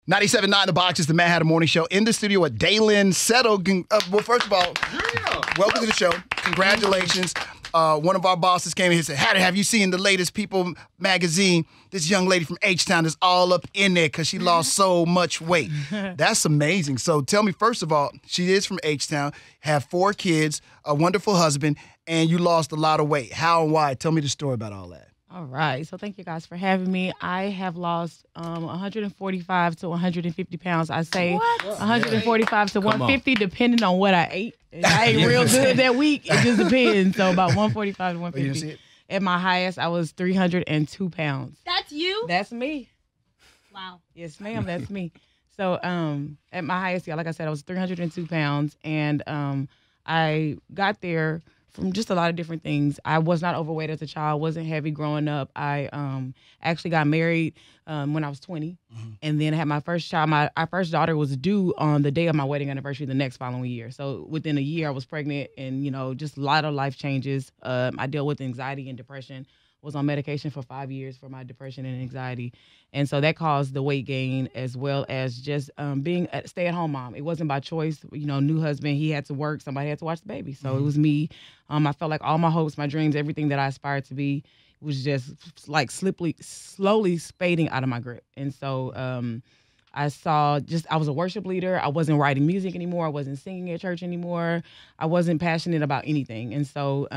97.9 The Box is the Madd Hatta Morning Show. In the studio with Dalelynn Settle. Well, first of all, welcome to the show. Congratulations. One of our bosses came in and said, Hatta, have you seen the latest People magazine? This young lady from H-Town is all up in there because she lost so much weight. That's amazing. So tell me, first of all, she is from H-Town, have 4 kids, a wonderful husband, and you lost a lot of weight. How and why? Tell me the story about all that. All right. So thank you guys for having me. I have lost 145 to 150 pounds. I say 145 to 150 depending on what I ate. If I ate real good that week, it just depends. So about 145 to 150. At my highest, I was 302 pounds. That's you? That's me. Wow. Yes, ma'am. That's me. So at my highest, yeah, like I said, I was 302 pounds. And I got there from just a lot of different things. I was not overweight as a child, wasn't heavy growing up. I actually got married when I was 20, and then I had my first child. Our first daughter was due on the day of my wedding anniversary the next following year. So within a year, I was pregnant, and just a lot of life changes. I dealt with anxiety and depression. Was on medication for 5 years for my depression and anxiety. And so that caused the weight gain, as well as just being a stay-at-home mom. It wasn't by choice. New husband, he had to work. Somebody had to watch the baby. So it was me. I felt like all my hopes, my dreams, everything that I aspired to be was just like slowly fading out of my grip. And so I was a worship leader. I wasn't writing music anymore. I wasn't singing at church anymore. I wasn't passionate about anything. And so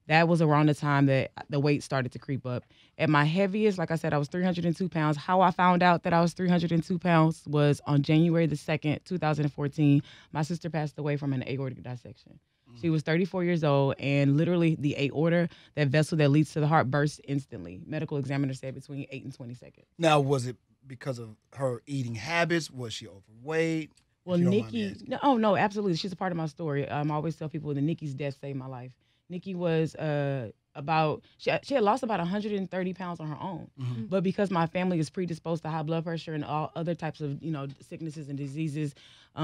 that was around the time that the weight started to creep up. At my heaviest, like I said, I was 302 pounds. How I found out that I was 302 pounds was on January the 2nd, 2014. My sister passed away from an aortic dissection. She was 34 years old, and literally the aorta, that vessel that leads to the heart, burst instantly. Medical examiner said between 8 and 20 seconds. Now, was it because of her eating habits? Was she overweight? Well, Nikki, no, absolutely. She's a part of my story. I always tell people that Nikki's death saved my life. Nikki was she had lost about 130 pounds on her own. But because my family is predisposed to high blood pressure and all other types of, sicknesses and diseases,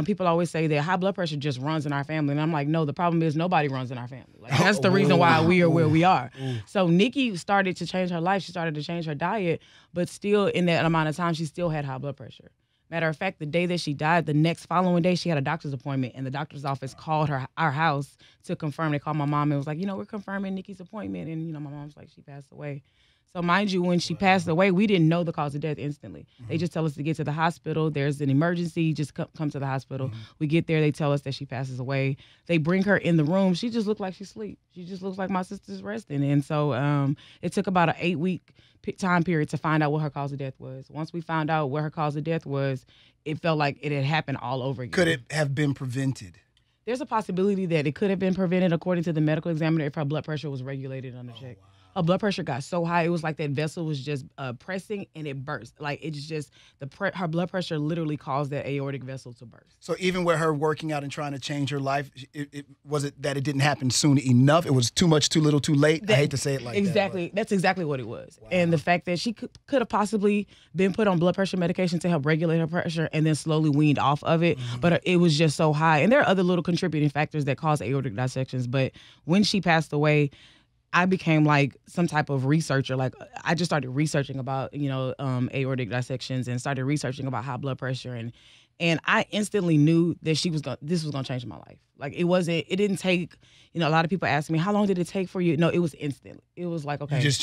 people always say that high blood pressure just runs in our family. And I'm like, no, the problem is nobody runs in our family. Like, that's the reason why we are where we are. So Nikki started to change her life. She started to change her diet, but still in that amount of time, she still had high blood pressure. Matter of fact, the day that she died, the next following day, she had a doctor's appointment, and the doctor's office called our house to confirm. They called my mom and was like, we're confirming Nikki's appointment. And, my mom's like, she passed away. So mind you, when she passed away, we didn't know the cause of death instantly. They just tell us to get to the hospital. There's an emergency. Just come to the hospital. We get there. They tell us that she passes away. They bring her in the room. She just looked like she sleep. She just looks like my sister's resting. And so it took about an 8-week time period to find out what her cause of death was. Once we found out what her cause of death was, it felt like it had happened all over again. Could it have been prevented? There's a possibility that it could have been prevented, according to the medical examiner, if her blood pressure was regulated under check. Wow. Her blood pressure got so high, it was like that vessel was just pressing and it burst. Like, it's just, her blood pressure literally caused that aortic vessel to burst. So even with her working out and trying to change her life, was it that it didn't happen soon enough? It was too much, too little, too late? I hate to say it like that. Exactly. That's exactly what it was. Wow. And the fact that she could have possibly been put on blood pressure medication to help regulate her pressure and then slowly weaned off of it. But it was just so high. And there are other little contributing factors that cause aortic dissections. But when she passed away, I became like some type of researcher. Like, I just started researching about, aortic dissections and started researching about high blood pressure. And I instantly knew that this was going to change my life. Like, it didn't take, a lot of people ask me, how long did it take for you? No, it was instant. It was like, okay. You just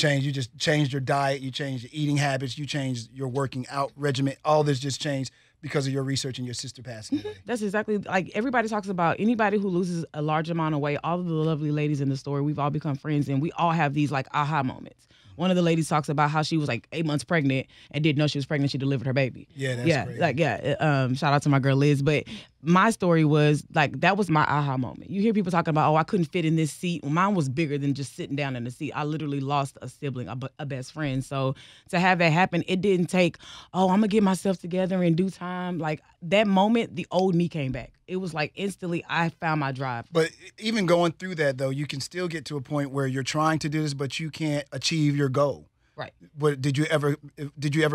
changed your diet. You changed your eating habits. You changed your working out regimen. All this just changed because of your research and your sister passing away. That's exactly, like, everybody talks about anybody who loses a large amount of weight. All of the lovely ladies in the story, we've all become friends, and we all have these like aha moments. One of the ladies talks about how she was like 8 months pregnant and didn't know she was pregnant. She delivered her baby. Yeah, that's great. Shout out to my girl Liz. But my story was like, that was my aha moment. You hear people talking about, I couldn't fit in this seat. Well, mine was bigger than just sitting down in the seat. I literally lost a sibling, a best friend. So to have that happen, it didn't take, I'm going to get myself together in due time. Like, that moment, the old me came back. It was like instantly I found my drive. But even going through that, though, you can still get to a point where you're trying to do this, but you can't achieve your goal. Right. But did you ever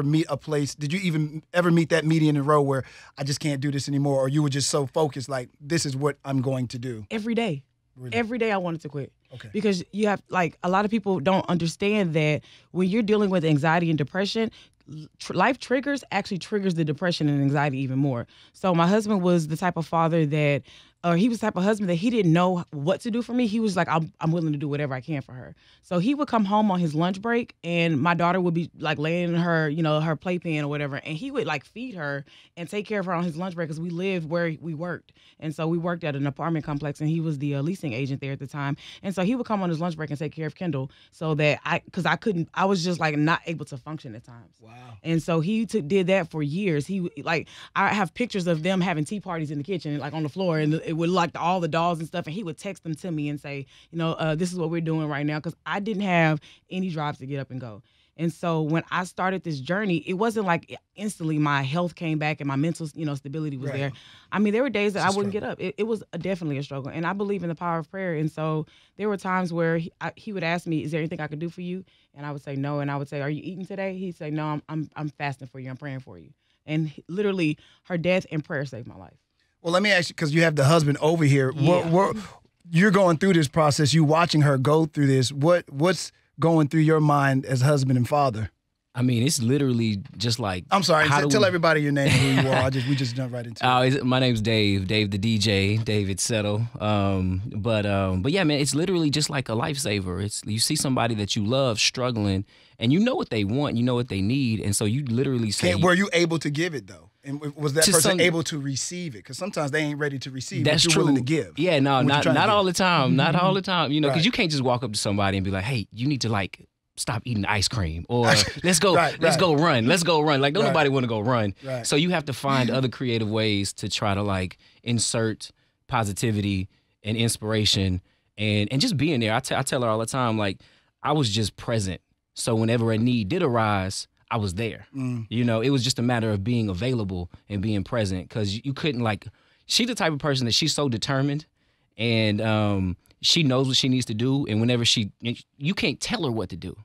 meet a place? Did you even ever meet that median in the row where I just can't do this anymore, or you were just so focused, like, this is what I'm going to do? Every day. Really? Every day I wanted to quit. Okay. Because you have, like, a lot of people don't understand that when you're dealing with anxiety and depression, life triggers actually triggers the depression and anxiety even more. So my husband was the type of father that, or he was the type of husband that he didn't know what to do for me. He was like, I'm willing to do whatever I can for her. So he would come home on his lunch break, and my daughter would be like laying in her, her playpen or whatever, and he would like feed her and take care of her on his lunch break because we lived where we worked. And so we worked at an apartment complex, and he was the leasing agent there at the time. And so he would come on his lunch break and take care of Kendall so that I was just like not able to function at times. Wow. And so he did that for years. I have pictures of them having tea parties in the kitchen, like on the floor, and it would like all the dolls and stuff. And he would text them to me and say, this is what we're doing right now, because I didn't have any drive to get up and go. And so when I started this journey, it wasn't like instantly my health came back and my mental, stability was there. I mean, there were days that I wouldn't get up. It was definitely a struggle. And I believe in the power of prayer. And so there were times where he would ask me, is there anything I could do for you? And I would say no. And I would say, are you eating today? He'd say, no, I'm fasting for you. I'm praying for you. And literally her death and prayer saved my life. Well, let me ask you, because you have the husband over here. Yeah. You're going through this process. You watching her go through this. What's going through your mind as husband and father? I mean, it's literally just like... I'm sorry. Tell everybody your name and who you are. We just jump right into it. My name's Dave the DJ, David Settle. But yeah, man, it's literally just like a lifesaver. You see somebody that you love struggling, and you know what they want, you know what they need, and so you literally say... Were you able to give it, though? And was that person able to receive it? Because sometimes they ain't ready to receive. That's what you're true. willing to give. Yeah, no, not all the time. Not all the time. Because you can't just walk up to somebody and be like, hey, you need to like stop eating ice cream, or let's go run. Let's go run. Like, don't nobody want to go run. Right. So you have to find other creative ways to try to like insert positivity and inspiration and just being there. I tell her all the time, like, I was just present. So whenever a need did arise, I was there. It was just a matter of being available and being present, because you couldn't like, she's the type of person that she's so determined, and she knows what she needs to do, and whenever you can't tell her what to do,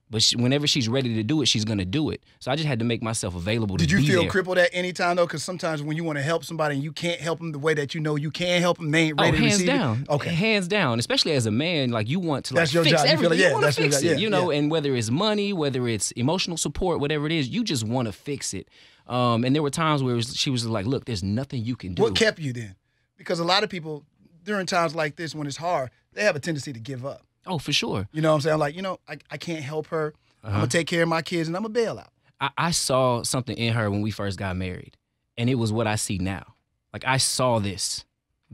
but whenever she's ready to do it, she's gonna do it. So I just had to make myself available. Did you feel there. crippled at any time though? Because sometimes when you want to help somebody and you can't help them the way that you know you can help them, they ain't ready to receive it. Okay, hands down. Especially as a man, like you want to like that's your fix job. everything. You want to fix it, and whether it's money, whether it's emotional support, whatever it is, you just want to fix it. And there were times where she was like, "Look, there's nothing you can do." What kept you then? Because a lot of people during times like this, when it's hard, they have a tendency to give up. Oh, for sure. You know what I'm saying? I'm like, I can't help her. I'm going to take care of my kids, and I'm going to bail out. I saw something in her when we first got married, and it was what I see now. Like, I saw this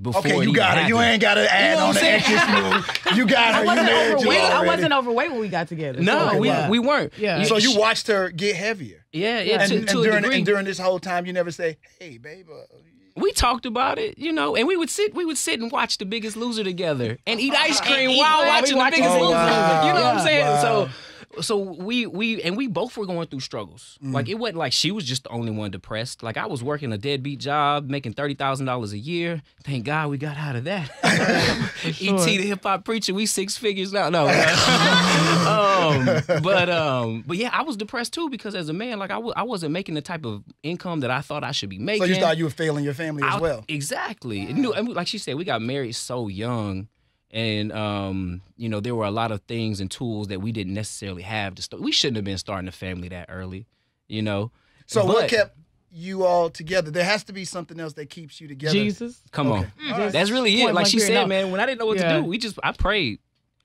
before. Okay, you got it. You ain't got to add on the extra smooth. You got her. I wasn't overweight when we got together. No, we weren't. Yeah. So you watched her get heavier. Yeah. And during this whole time, you never say, hey, babe, we talked about it, and we would sit and watch The Biggest Loser together and eat ice cream while watching The Biggest Loser. Wow. You know what I'm saying? Wow. So we both were going through struggles. Like, it wasn't like she was just the only one depressed. Like, I was working a deadbeat job, making $30,000 a year. Thank God we got out of that. Sure. E.T. the hip hop preacher, we 6 figures now. No. But yeah, I was depressed too, because as a man, like, I wasn't making the type of income that I thought I should be making. So you thought you were failing your family as well. Exactly. Like she said, we got married so young. And, there were a lot of things and tools that we didn't necessarily have to start. We shouldn't have been starting a family that early, So what kept you all together? There has to be something else that keeps you together. Jesus. Come on. That's really it. Like she said, man, when I didn't know what to do, I prayed.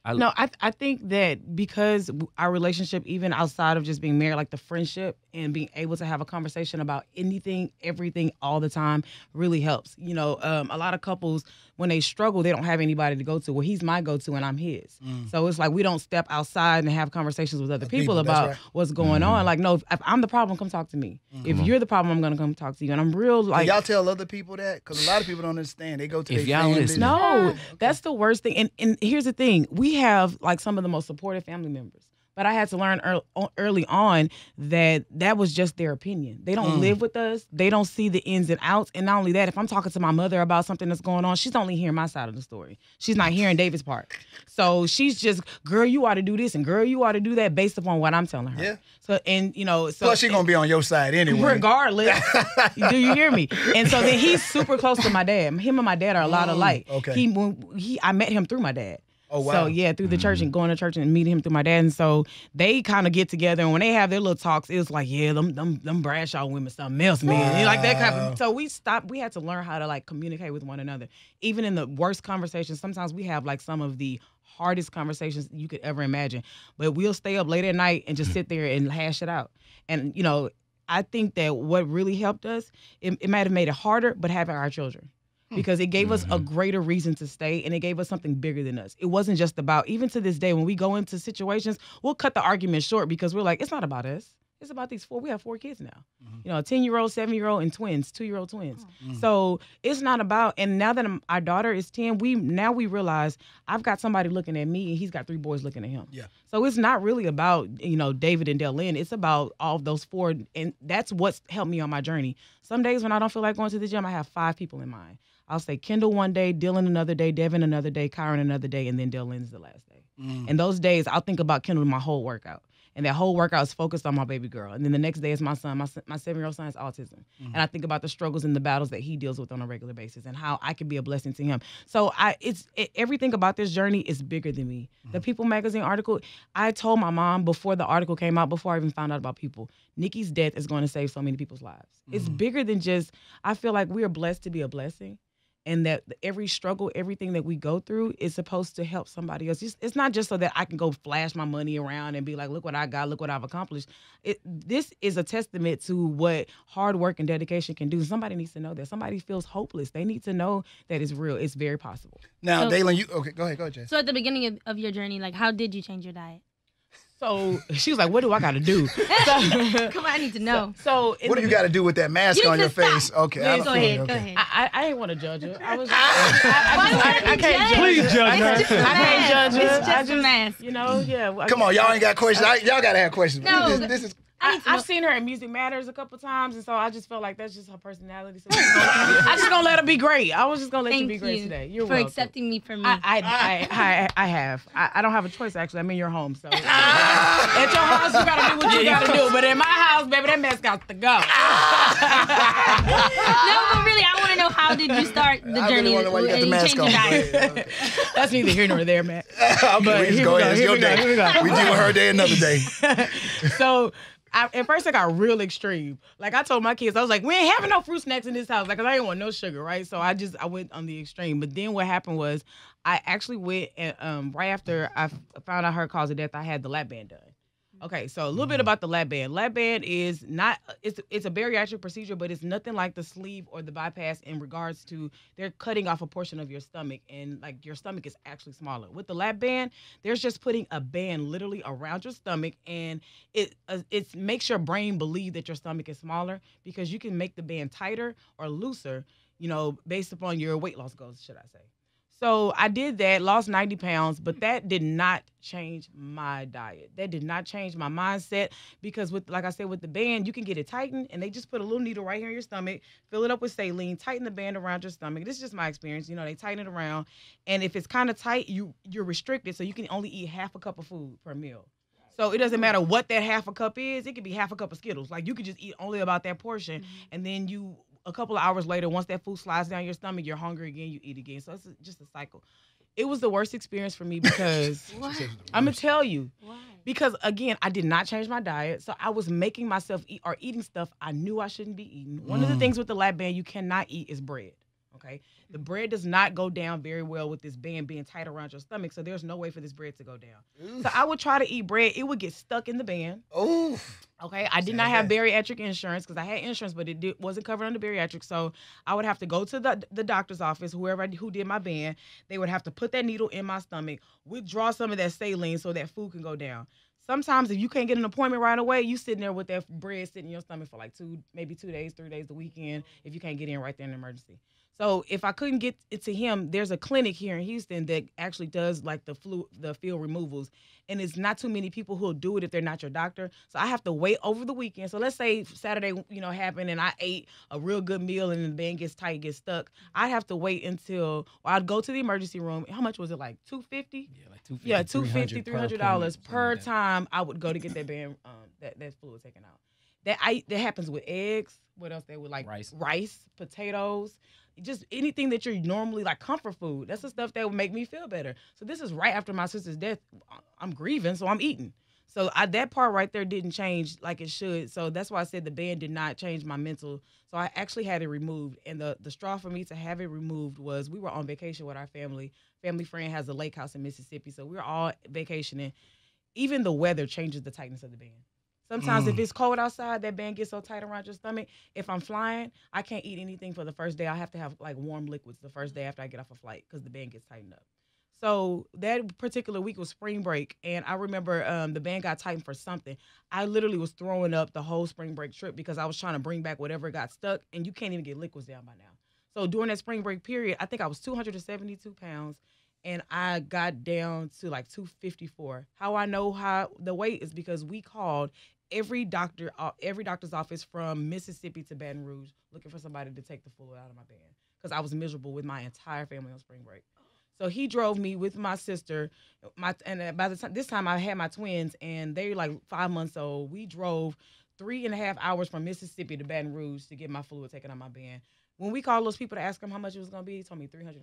I think that because our relationship, even outside of just being married, like the friendship and being able to have a conversation about anything, everything, all the time really helps. A lot of couples, when they struggle, they don't have anybody to go to. Well, he's my go-to and I'm his. So it's like we don't step outside and have conversations with other people about what's going on. Like, no, if I'm the problem, come talk to me. If you're the problem, I'm going to come talk to you. And I'm real like... Can y'all tell other people that? Because a lot of people don't understand. They go to their family. No, that's the worst thing. And here's the thing. We have like some of the most supportive family members. But I had to learn early on that was just their opinion. They don't live with us. They don't see the ins and outs. And not only that, if I'm talking to my mother about something that's going on, she's only hearing my side of the story. She's not hearing David's part. So she's just, girl, you ought to do this, and girl, you ought to do that based upon what I'm telling her. Yeah. So, and plus she's going to be on your side anyway. Regardless. Do you hear me? And so then he's super close to my dad. Him and my dad are a lot alike. Okay. I met him through my dad. Oh, wow. So yeah, through the church and going to church and meeting him through my dad. And so they kind of get together, and when they have their little talks, it's like, yeah, them Bradshaw women something else, man. And like that kind of. So we stopped. We had to learn how to like communicate with one another, even in the worst conversations. Sometimes we have like some of the hardest conversations you could ever imagine, but we'll stay up late at night and just sit there and hash it out. And you know, I think that what really helped us, it might have made it harder, but having our children. Because it gave us a greater reason to stay, and it gave us something bigger than us. It wasn't just about, even to this day, when we go into situations, we'll cut the argument short because we're like, it's not about us. It's about these four. We have 4 kids now. You know, a 10-year-old, 7-year-old, and twins, 2-year-old twins. So it's not about, and now that our daughter is 10, we realize I've got somebody looking at me, and he's got 3 boys looking at him. Yeah. So it's not really about, you know, David and Dalelynn. It's about all of those 4, and that's what's helped me on my journey. Some days when I don't feel like going to the gym, I have 5 people in mind. I'll say Kendall one day, Dylan another day, Devin another day, Kyron another day, and then Dylan's the last day. And those days, I'll think about Kendall my whole workout. And that whole workout is focused on my baby girl. And then the next day is my son. My 7-year-old son has autism. And I think about the struggles and the battles that he deals with on a regular basis and how I can be a blessing to him. So everything about this journey is bigger than me. The People magazine article, I told my mom before the article came out, before I even found out about People, Nikki's death is going to save so many people's lives. It's bigger than just, I feel like we are blessed to be a blessing. And that every struggle, everything that we go through is supposed to help somebody else. It's not just so that I can go flash my money around and be like, look what I got, look what I've accomplished. This is a testament to what hard work and dedication can do. Somebody needs to know that. Somebody feels hopeless. They need to know that it's real. It's very possible. Now, So- Dalelynn, okay, go ahead, Jay. So at the beginning of your journey, like, how did you change your diet? So she was like, what do I got to do? So, Come on, I need to know. so What do you got to do with that mask You on need your to stop. face? Okay, Yeah, I don't Go feel ahead, you. go Okay. ahead. I didn't want to judge her. I was. I can't judge. Please judge her. I can't judge her. It's just a mask. You know, yeah. Come on, y'all ain't got questions. Y'all got to have questions. No. This is I've seen her in Music Matters a couple times, and so I just felt like that's just her personality. So I just gonna let her be great. I was just gonna let you Thank be great today. You're for welcome. accepting me for me. I have. I don't have a choice, actually. I'm in your home, so. At your house, you gotta do what you gotta do. But in my house, baby, that mess got to go. No, but really, I want to know, how did you start the I journey really wonder why you got the and mask change on. your diet? Go ahead. That's neither here nor there, Matt. Okay, But we just here go we ahead. It's go, your here we go, day. here we go. We deal with her day another day. So at first I got real extreme. Like I told my kids, I was like, we ain't having no fruit snacks in this house. Like, 'cause I didn't want no sugar, right? So I went on the extreme. But then what happened was I actually went and right after I found out her cause of death, I had the lap band done. Okay, so a little bit about the lap band. Lap band is not, it's a bariatric procedure, but it's nothing like the sleeve or the bypass in regards to they're cutting off a portion of your stomach, and like your stomach is actually smaller. With the lap band, there's just putting a band literally around your stomach, and it makes your brain believe that your stomach is smaller because you can make the band tighter or looser, you know, based upon your weight loss goals, should I say. So I did that, lost 90 pounds, but that did not change my diet. That did not change my mindset because like I said, with the band, you can get it tightened and they just put a little needle right here in your stomach, fill it up with saline, tighten the band around your stomach. This is just my experience. You know, they tighten it around. And if it's kind of tight, you're restricted. So you can only eat half a cup of food per meal. So it doesn't matter what that half a cup is. It could be half a cup of Skittles. Like you could just eat only about that portion. And then a couple of hours later, once that food slides down your stomach, you're hungry again, you eat again. So it's just a cycle. It was the worst experience for me because I'm going to tell you. Why? Because, again, I did not change my diet. So I was making myself eat or eating stuff I knew I shouldn't be eating. One of the things with the lap band you cannot eat is bread. Okay? The bread does not go down very well with this band being tight around your stomach. So there's no way for this bread to go down. So I would try to eat bread. It would get stuck in the band. Oh. Okay, I did not have bariatric insurance because I had insurance, but it wasn't covered under bariatric. So I would have to go to the doctor's office, who did my band. They would have to put that needle in my stomach, withdraw some of that saline so that food can go down. Sometimes if you can't get an appointment right away, you sitting there with that bread sitting in your stomach for like 2 days, 3 days, the weekend, if you can't get in right there in an emergency. So if I couldn't get it to him, there's a clinic here in Houston that actually does like the field removals. And it's not too many people who'll do it if they're not your doctor. So I have to wait over the weekend. So let's say Saturday, happened and I ate a real good meal and the band gets tight, gets stuck. I'd have to wait or I'd go to the emergency room. How much was it? Like $250? Yeah, like $250. Yeah, $250, $300 per appointment, time I would go to get that band, that fluid taken out. That happens with eggs. What else? They would like Rice. potatoes. just anything that you're normally like comfort food. That's the stuff that would make me feel better. So this is right after my sister's death. I'm grieving, so I'm eating. So that part right there didn't change like it should. So that's why I said the band did not change my mental. So I actually had it removed. And the straw for me to have it removed was we were on vacation with our family. Family friend has a lake house in Mississippi. So we were all vacationing. Even the weather changes the tightness of the band. Sometimes if it's cold outside, that band gets so tight around your stomach. If I'm flying, I can't eat anything for the first day. I have to have like warm liquids the first day after I get off a flight because the band gets tightened up. So that particular week was spring break, and I remember the band got tightened for something. I literally was throwing up the whole spring break trip because I was trying to bring back whatever got stuck, and you can't even get liquids down by now. So during that spring break period, I think I was 272 pounds, and I got down to like 254. How I know how the weight is because we called every doctor's office from Mississippi to Baton Rouge looking for somebody to take the fluid out of my band because I was miserable with my entire family on spring break. So he drove me with my sister, and by the time this time I had my twins, and they were like 5 months old. We drove 3.5 hours from Mississippi to Baton Rouge to get my fluid taken out of my band. When we called those people to ask them how much it was going to be, he told me $350.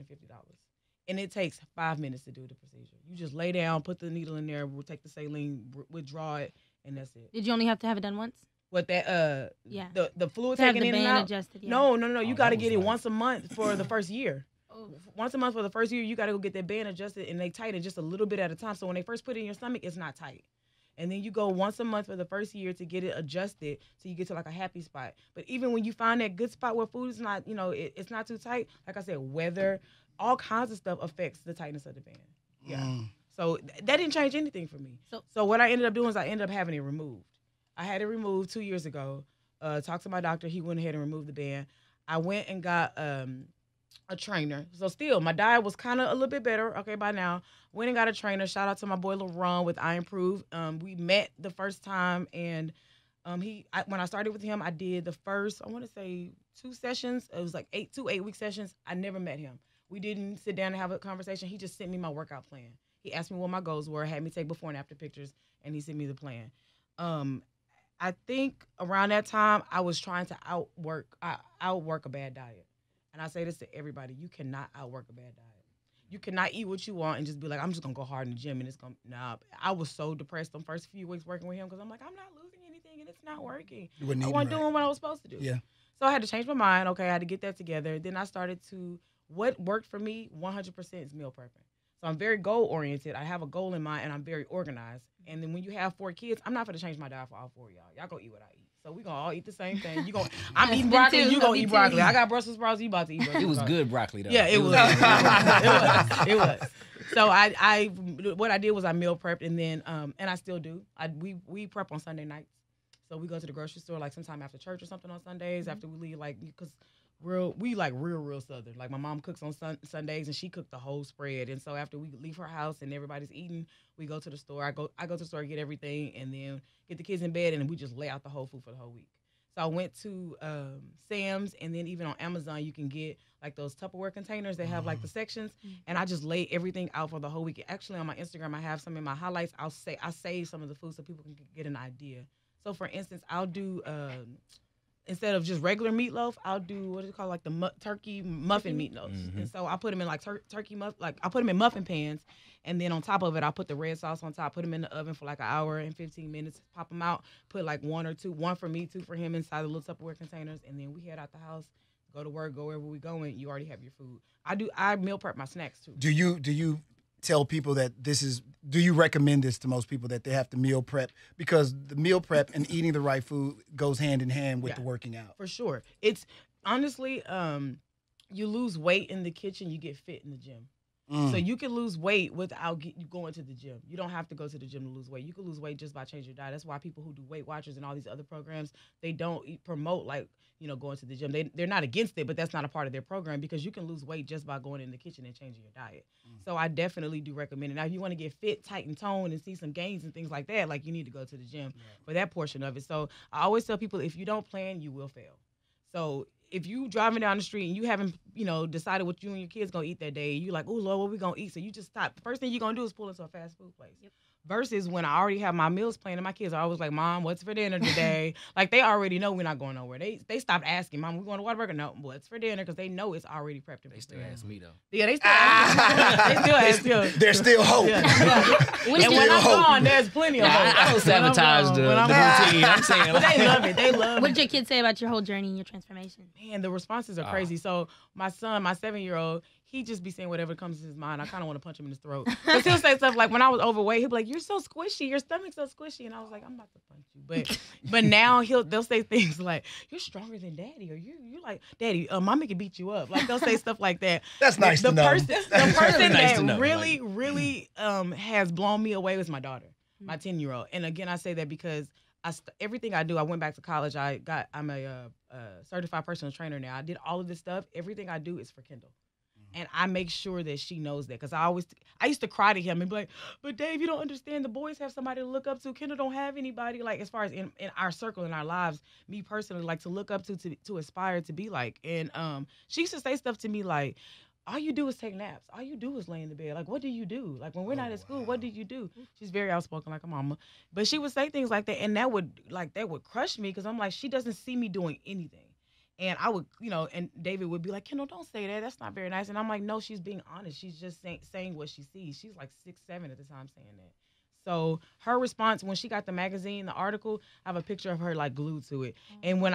And it takes 5 minutes to do the procedure. You just lay down, put the needle in there, we'll take the saline, withdraw it, and that's it. Did you only have to have it done once? What that Yeah. the fluid To have taken the in and band out? adjusted, yeah. No. You Oh, got to that get it was nice. once a month for the first year. Oh. Once a month for the first year, you got to go get that band adjusted, and they tighten just a little bit at a time. So when they first put it in your stomach, it's not tight. And then you go once a month for the first year to get it adjusted so you get to like a happy spot. But even when you find that good spot where food is not, it's not too tight, like I said, weather, all kinds of stuff affects the tightness of the band. Yeah. So that didn't change anything for me. So what I ended up doing is I ended up having it removed. I had it removed 2 years ago. Talked to my doctor. He went ahead and removed the band. I went and got a trainer. So still, my diet was kind of a little bit better, okay, by now. Went and got a trainer. Shout out to my boy LaRon with I Improve. We met the first time, and when I started with him, I did the first, I want to say 2 sessions. It was like 2 8-week sessions. I never met him. We didn't sit down and have a conversation. He just sent me my workout plan. He asked me what my goals were, had me take before and after pictures, and he sent me the plan. I think around that time, I was trying to outwork a bad diet. And I say this to everybody, you cannot outwork a bad diet. You cannot eat what you want and just be like, I'm just going to go hard in the gym and it's going to, nah. I was so depressed the first few weeks working with him because I'm like, I'm not losing anything and it's not working. I wasn't doing what I was supposed to do. Yeah. So I had to change my mind. Okay, I had to get that together. Then I started what worked for me 100% is meal prepping. So I'm very goal-oriented. I have a goal in mind, and I'm very organized. And then when you have 4 kids, I'm not going to change my diet for all 4 of y'all. Y'all going to eat what I eat. So we going to all eat the same thing. I'm eating broccoli, you going to eat broccoli. I got Brussels sprouts, you about to eat Brussels sprouts. It was good broccoli, though. Yeah, it was. It was. So what I did was I meal prepped, and then, and I still do. We prep on Sunday nights. So we go to the grocery store, like sometime after church or something on Sundays, after we leave, like, because we like real Southern. Like my mom cooks on Sundays and she cooked the whole spread. And so after we leave her house and everybody's eating, we go to the store. I go to the store, get everything, and then get the kids in bed, and we just lay out the whole food for the whole week. So I went to Sam's, and then even on Amazon you can get like those Tupperware containers that have like the sections, and I just lay everything out for the whole week. Actually on my Instagram I have some in my highlights. I save some of the food so people can get an idea. So for instance, I'll do instead of just regular meatloaf, I'll do what is it called, like the turkey muffin meatloaves. Mm-hmm. And so I put them in like turkey muffin, like I put them in muffin pans, and then on top of it, I'll put the red sauce on top, put them in the oven for like an hour and 15 minutes, pop them out, put like 1 or 2, 1 for me, 2 for him inside the little Tupperware containers, and then we head out the house, go to work, go wherever we going. You already have your food. I meal prep my snacks too. Do you tell people that do you recommend this to most people that they have to meal prep? Because the meal prep and eating the right food goes hand in hand with the working out. For sure. It's honestly, you lose weight in the kitchen, you get fit in the gym. So you can lose weight without going to the gym. You don't have to go to the gym to lose weight. You can lose weight just by changing your diet. That's why people who do Weight Watchers and all these other programs, they don't promote like, going to the gym. They're not against it, but that's not a part of their program because you can lose weight just by going in the kitchen and changing your diet. So I definitely do recommend it. Now, if you want to get fit, tight, and toned and see some gains and things like that, like you need to go to the gym for that portion of it. So I always tell people, if you don't plan, you will fail. So if you driving down the street and you haven't, decided what you and your kids gonna eat that day, you like, oh Lord, what we gonna eat? So you just stop. The first thing you're gonna do is pull into a fast food place. Yep. Versus when I already have my meals planned and my kids are always like, Mom, what's for dinner today? Like they already know we're not going nowhere. They stopped asking, Mom, we going to Whataburger? No, what's for dinner? Because they know it's already prepped. They still ask me though. Yeah, they still ask. They still ask you. There's still hope. Yeah. And when I'm gone, there's plenty of hope. I don't sabotage the routine. I'm saying, But they love it. They love What it. did your kids say about your whole journey and your transformation? Man, the responses are crazy. So my son, my 7-year-old, he just be saying whatever comes to his mind. I kind of want to punch him in his throat. Because he'll say stuff like, when I was overweight, he'll be like, you're so squishy. Your stomach's so squishy. And I was like, I'm about to punch you. But now they'll say things like, you're stronger than Daddy. Or you're like, Daddy, Mommy can beat you up. Like, they'll say stuff like that. That's nice to know. The person nice to that know. really has blown me away was my daughter, my 10-year-old. And again, I say that because everything I do, I went back to college. I'm a certified personal trainer now. I did all of this stuff. Everything I do is for Kendall. And I make sure that she knows that, because I used to cry to him and be like, but Dave, you don't understand. The boys have somebody to look up to. Kendall don't have anybody, like, as far as in our circle, in our lives, me personally, like, to look up to aspire to be like. And she used to say stuff to me like, all you do is take naps. All you do is lay in the bed. Like, what do you do? Like, when we're not at school, what do you do? She's very outspoken, like a mama. But she would say things like that, and that would crush me, because I'm like, she doesn't see me doing anything. And I would, and David would be like, Kendall, don't say that. That's not very nice. And I'm like, no, she's being honest. She's just saying what she sees. She's like 6'7" at the time saying that. So her response when she got the magazine, the article, I have a picture of her like glued to it. And when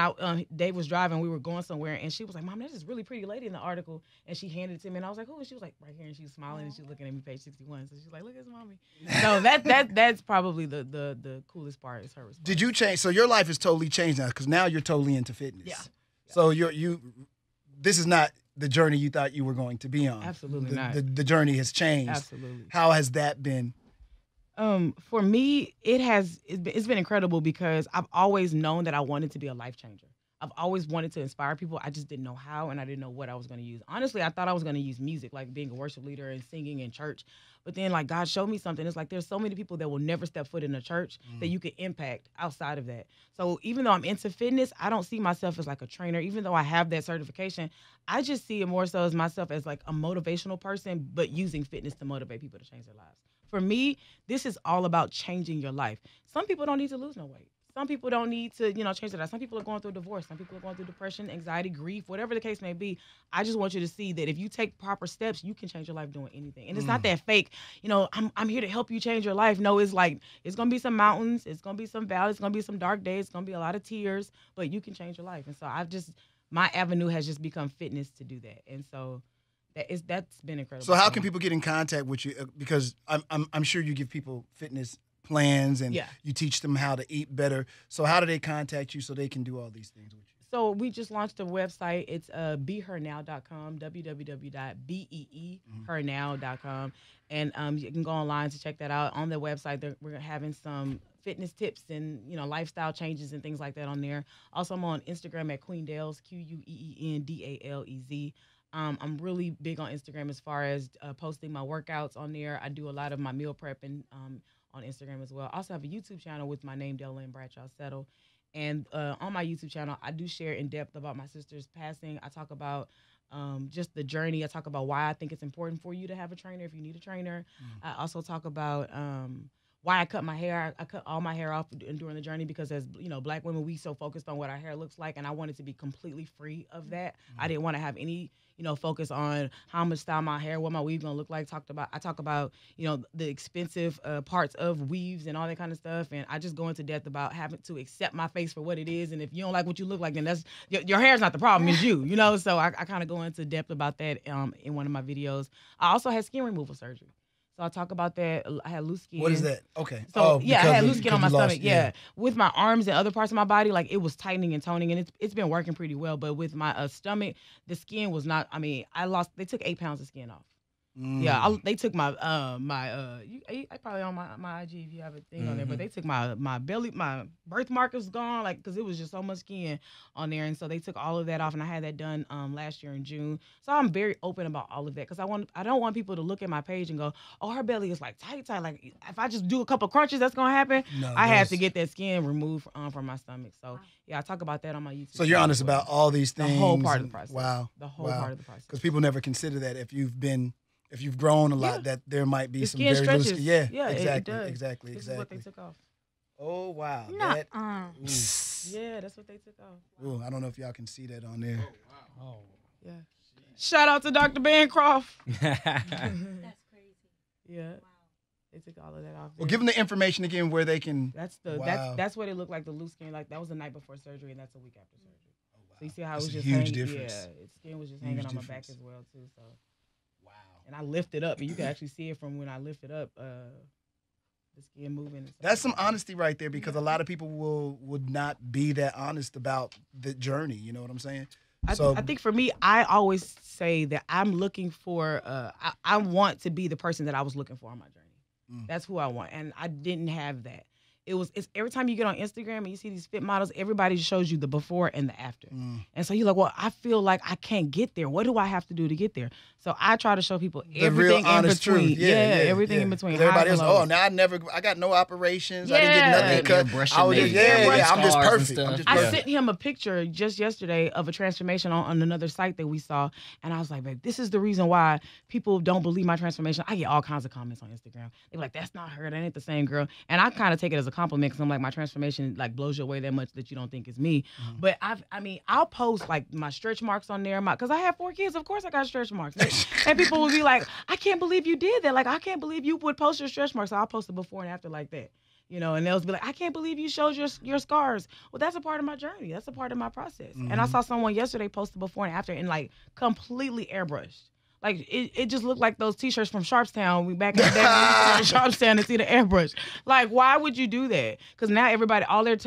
Dave was driving, we were going somewhere, and she was like, Mom, there's this really pretty lady in the article. And she handed it to me, and I was like, who? And she was like, right here. And she was smiling, and she was looking at me, page 61. So she's like, look at his mommy. So that's probably the coolest part is her response. Did you change? So your life has totally changed now, because now you're totally into fitness. Yeah. So this is not the journey you thought you were going to be on. Absolutely not. The journey has changed. Absolutely. How has that been? For me, it's been incredible, because I've always known that I wanted to be a life changer. I've always wanted to inspire people. I just didn't know how, and I didn't know what I was going to use. Honestly, I thought I was going to use music, like being a worship leader and singing in church. But then, like, God showed me something. It's like there's so many people that will never step foot in a church that you can impact outside of that. So even though I'm into fitness, I don't see myself as like a trainer. Even though I have that certification, I just see it more so as myself as like a motivational person, but using fitness to motivate people to change their lives. For me, this is all about changing your life. Some people don't need to lose no weight. Some people don't need to, change their life. Some people are going through divorce. Some people are going through depression, anxiety, grief, whatever the case may be. I just want you to see that if you take proper steps, you can change your life doing anything. And it's not that fake, I'm here to help you change your life. No, it's like, it's going to be some mountains. It's going to be some valleys. It's going to be some dark days. It's going to be a lot of tears, but you can change your life. And so my avenue has just become fitness to do that. And so that's been incredible. So how can people get in contact with you? Because I'm sure you give people fitness plans and you teach them how to eat better. So how do they contact you so they can do all these things with you? So we just launched a website. It's behernow.com, www.beehernow.com. And you can go online to check that out. On the website, we're having some fitness tips and, lifestyle changes and things like that on there. Also, I'm on Instagram at Queen Dales, QueenDalez. I'm really big on Instagram as far as posting my workouts on there. I do a lot of my meal prep and on Instagram as well. I also have a YouTube channel with my name, Dalelynn Bradshaw Settle. And on my YouTube channel, I do share in depth about my sister's passing. I talk about just the journey. I talk about why I think it's important for you to have a trainer if you need a trainer. I also talk about why I cut my hair. I cut all my hair off during the journey because, as Black women, we so focused on what our hair looks like, and I wanted to be completely free of that. I didn't want to have any focus on how I'm gonna style my hair, what my weave gonna look like. I talk about the expensive parts of weaves and all that kind of stuff, and I just go into depth about having to accept my face for what it is. And if you don't like what you look like, then that's your hair's not the problem, it's you. So I kind of go into depth about that in one of my videos. I also had skin removal surgery. So I talk about that. I had loose skin. What is that? Okay. So I had loose skin on my stomach. Yeah. With my arms and other parts of my body, like, it was tightening and toning, and it's been working pretty well. But with my stomach, the skin was not. They took 8 pounds of skin off. Yeah, they took my I probably on my IG if you have a thing on there, but they took my belly, my birthmark was gone, like, because it was just so much skin on there, and so they took all of that off, and I had that done last year in June. So I'm very open about all of that, because I don't want people to look at my page and go, oh, her belly is like tight, like if I just do a couple crunches, that's gonna happen. No, I had to get that skin removed from my stomach. So yeah, I talk about that on my YouTube. So you're honest about all these things. The whole part of the process. Wow. The whole part of the process. Because people never consider that if you've been if you've grown a lot, Yeah. that there might be The some skin very loose. stretches. Yeah, Yeah, it exactly, does. exactly, This exactly. is what they took off. Oh wow, No. that. Yeah, that's what they took off. Ooh, I don't know if y'all can see that on there. Yeah. Shout out to Dr. Bancroft. That's crazy. Yeah. They took all of that off. Well, give them the information again where they can. That's that's what it looked like, the loose skin. Like that was the night before surgery, and that's a week after surgery. Oh, wow. So you see how That's it was a just huge hanging, difference. Yeah, its skin was just Huge hanging on my back difference. as well too. So Wow. and I lifted up, and you can actually see it from when I lifted up, the skin moving. And stuff That's some like that. honesty right there, because a lot of people would not be that honest about the journey. You know what I'm saying? I think for me, I always say that I'm looking for. I want to be the person that I was looking for on my journey. That's who I want, and I didn't have that. It's every time you get on Instagram and you see these fit models, everybody shows you the before and the after. And so you're like, well, I feel like I can't get there. What do I have to do to get there? So I try to show people everything in between. Yeah, everything in between. Everybody else, highs and lows. now I got no operations. I didn't get nothing cut. Airbrushing I was just, maybe. I'm just Scars and perfect. stuff. I'm just I perfect. sent him a picture just yesterday of a transformation on another site that we saw, and I was like, babe, this is the reason why people don't believe my transformation. I get all kinds of comments on Instagram. They're like, that's not her. That ain't the same girl. And I kind of take it as a compliment, because I'm like, my transformation like blows you away that much that you don't think it's me. But I'll post like my stretch marks on there, because I have 4 kids. Of course I got stretch marks. And people will be like, I can't believe you did that. Like, I can't believe you would post your stretch marks. So I'll post it before and after like that. You know, and they'll be like, I can't believe you showed your scars. Well, that's a part of my journey. That's a part of my process. And I saw someone yesterday post the before and after and like completely airbrushed. Like it just looked like those T-shirts from Sharpstown. We back in the day when we used to go to Sharpstown and see the airbrush. Like, why would you do that? Because now everybody,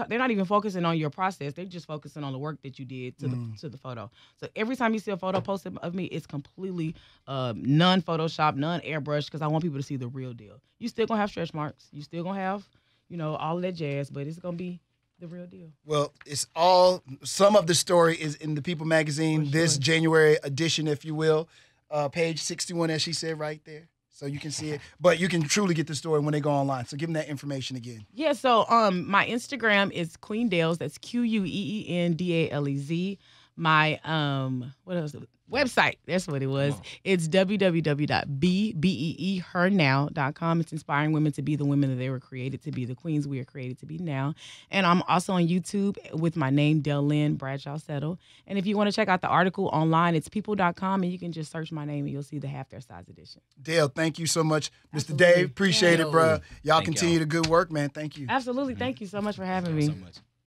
they're not even focusing on your process. They're just focusing on the work that you did to the photo. So every time you see a photo posted of me, it's completely non-Photoshop, non-airbrush, because I want people to see the real deal. You still gonna have stretch marks. You still gonna have, all of that jazz, but it's gonna be the real deal. Well, some of the story is in the People magazine, this January edition, if you will. Page 61, as she said right there. So you can see it. But you can truly get the story when they go online. So give them that information again. Yeah, so my Instagram is Queen Dales. That's QueenDalez. My what else? Website. That's what it was. It's www.beehernow.com. It's inspiring women to be the women that they were created to be, the queens we are created to be now. And I'm also on YouTube with my name, Dalelynn Bradshaw Settle. And if you want to check out the article online, it's people.com, and you can just search my name and you'll see the half their size edition. Dale, thank you so much. Absolutely. Mr. Dave, appreciate it, bro. Y'all Thank continue y'all. the good work, man. Thank you. Absolutely. Thank you so much for having me. So much.